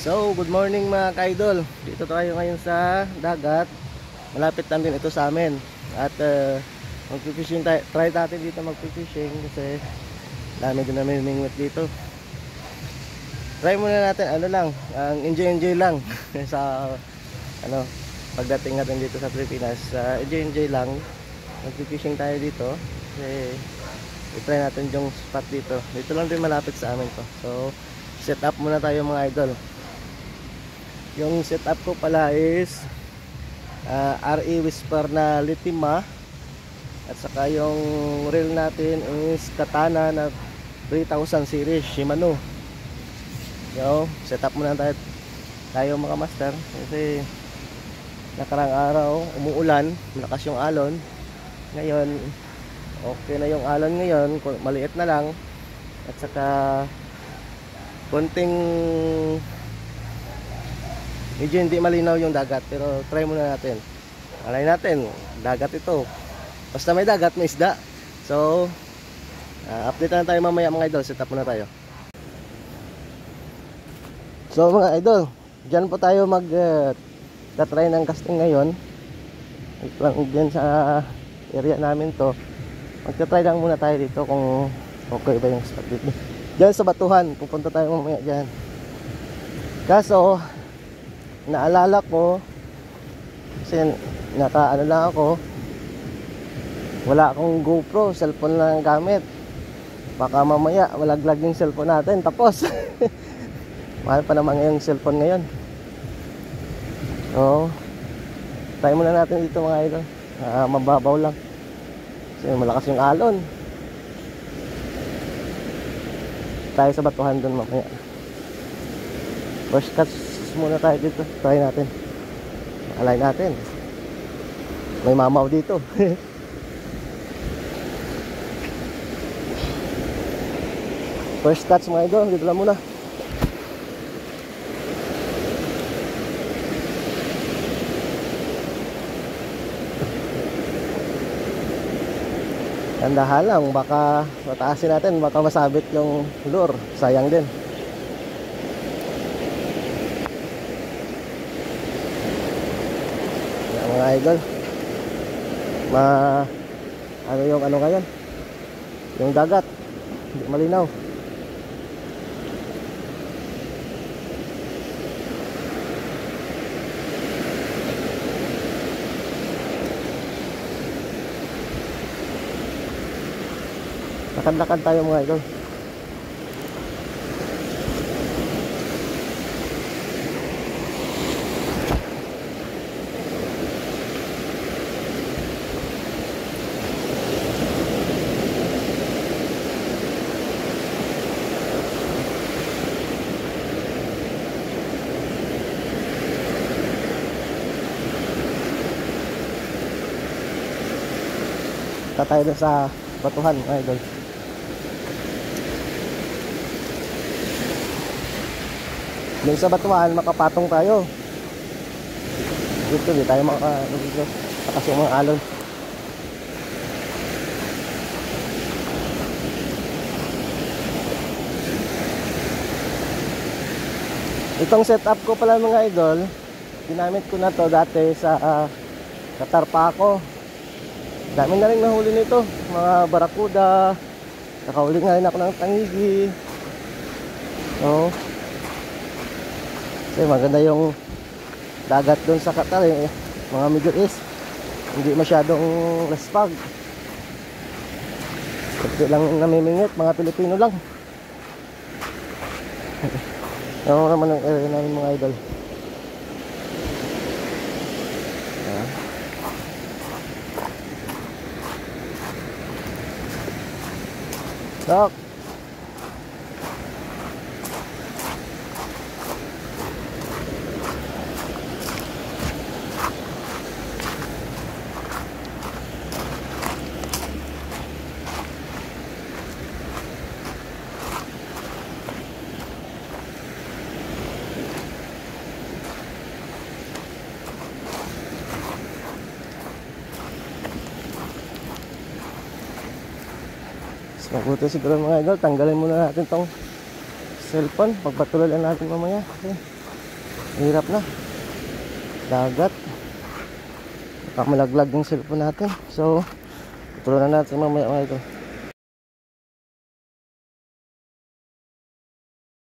So, good morning mga ka-idol. Dito tayo ngayon sa dagat. Malapit lang din ito sa amin. At magpipishing tayo. Try natin dito magpipishing kasi dami din namin mingwit dito. Try muna natin ano lang, ang enjoy lang sa ano, pagdating natin dito sa Pilipinas. Enjoy lang. Magpipishing tayo dito. Kasi i-try natin yung spot dito. Dito lang din malapit sa amin to. So, set up muna tayo mga idol. Yung setup ko pala is RE Whisper na Litima. At saka yung reel natin is Katana na 3000 series Shimano. Yo, setup muna tayo mga master. Kasi nakarang araw umuulan, malakas yung alon. Ngayon okay na yung alon ngayon, maliit na lang. At saka konting medyo hindi malinaw yung dagat, pero try muna natin. Alay natin, dagat ito. Basta may dagat, may isda. So, update na tayo mamaya mga idol. Set up muna tayo. So mga idol, dyan po tayo try ng casting ngayon. Lang dyan sa area namin to. Magta-try lang muna tayo dito kung okay ba yung spot dito. Dyan sa batuhan, pupunta tayo mamaya dyan. Kaso naalala ko kasi naka-ano lang ako, wala akong GoPro, cellphone lang ang gamit. Baka mamaya malaglag yung cellphone natin tapos mahal pa naman yung cellphone ngayon. So try muna natin dito mga idol. Mababaw lang kasi malakas yung alon. Tayo sa batuhan dun mamaya. First cut muna tayo dito. Try natin. Alay natin. May mamaw dito. First touch mga idol. Dito lang muna. Tandahan lang. Baka mataasin natin. Baka masabit yung lure. Sayang din. Mga idol, ano yung ano ngayon, yung dagat hindi malinaw. Lakad-lakad tayo mga idol. Tayo dun sa batuhan mga idol. Dun sa batuhan makapatong tayo. Dito di tayo dito takas yung mga alon. Itong setup ko pala mga idol, ginamit ko na to dati sa Katarpa ako. Dami na rin nahuli nito, mga barakuda. Nakahuli nga rin ako ng tangigi. So, kasi maganda yung dagat doon sa Qatar mga Middle East. Hindi masyadong respag. Kasi lang namimingit, mga Pilipino lang. Ano naman ang area namin mga idol. Dok. Mabuti siguro mga idol, tanggalin muna natin tong cellphone, pagpatuloy lang natin mamaya kasi Hirap na. Dagat. Baka malaglag yung cellphone natin. So, tutuloy na natin mamaya mga idol.